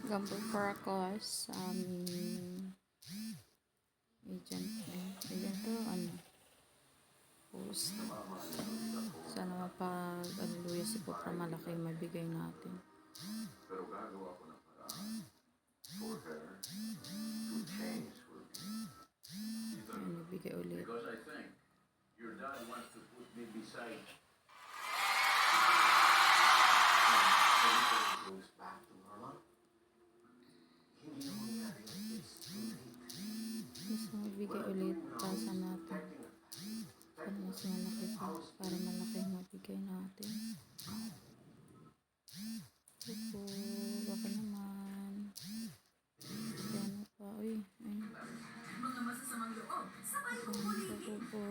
Gamble for a cause sa aming agent to post. Sana mapag-aluya si Popra malaki yung mabigay natin. Pero gagawa ko ng paraan for her to change for me. Ayun, ibigay ulit. Because I think your dad wants to put me beside everything goes back to normal. Hindi na mangyari yung it's too late. Gusto magbigay ulit tasa natin. Para mas malaki pa. Para malaki yung mabigay natin. Opo, baka naman. Gano pa. Uy, ay. Mga masasamang loob, sabay humuli. Opo.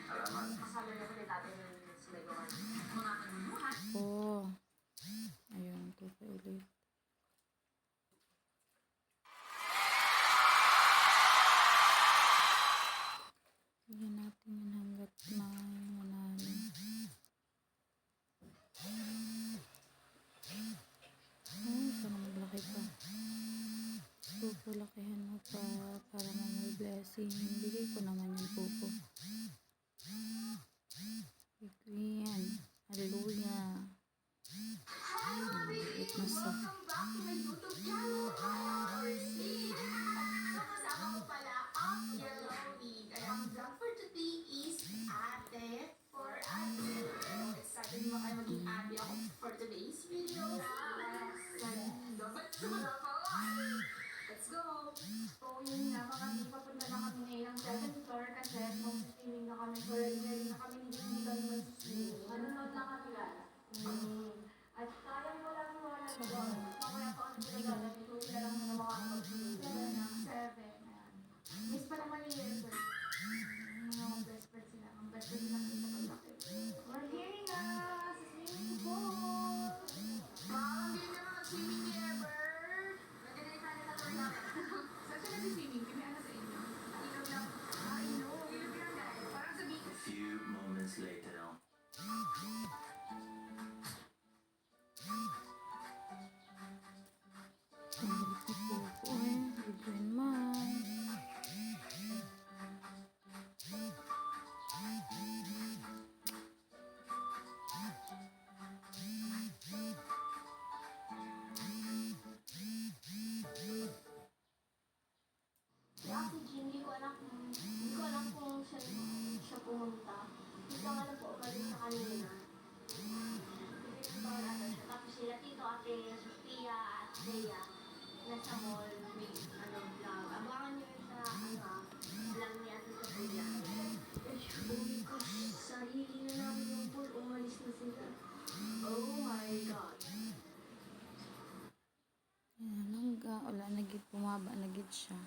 Alaman. Kasama na ko ni tatay ng sigawan. Mga kanuluhan, Oh. Ayun, ito pa ulit. Bigyan natin yun hanggat may manalo. Ay, sana maglaki pa. Pupo, lakihan mo pa para may blessing. Bigay ko naman yan, Pupo. Yan. Hallelujah. It na sa. welcome back to my YouTube channel, RC. Kasama ko pala ang Yellowy. Kaya ang vlog for today is Ate for Ate. Excited mo kayo maging ate ako for today's video? Dapat sumala pa. Let's go! So, yun nga, mga di papunta na kami ngayon ng 7th floor kasi mag-streaming na kami. So, ready na kami, hindi kami mag-streaming. Manonood lang kami lang. At kaya mo lang yung wala doon. Mamaya pa kami sila gagawin. Ito sila lang na makakapag-streaming. 7. Ayan. Miss pa naman yung years. Mga best friend sila. Ang best friend sila kita pag-laki. We're here na sa swimming pool. Ang galing naman mag-swimming ni Ever. Nagagaling ka na lang namin. Saan ka nag-swimming? Kami ano sa inyo? Ilog lang. Ilog. Ilog lang guys. Parang sa beach. A few moments later. Ang galit ni Pupo eh. Bigyan man. Yeah, si Jim, hindi ko alam kung siya pumunta. Hindi ko alam po, umalis sa kanina. Tapos sila Tito, Ate Sofia, at Thea, nasa mall, may vlog. Abangan nyo yun sa vlog ni Ate Sofia. Oh my gosh, sarili na namin yung pool, umalis na sila. Oh my God. Yan, hanggang wala nagit bumaba nagit siya.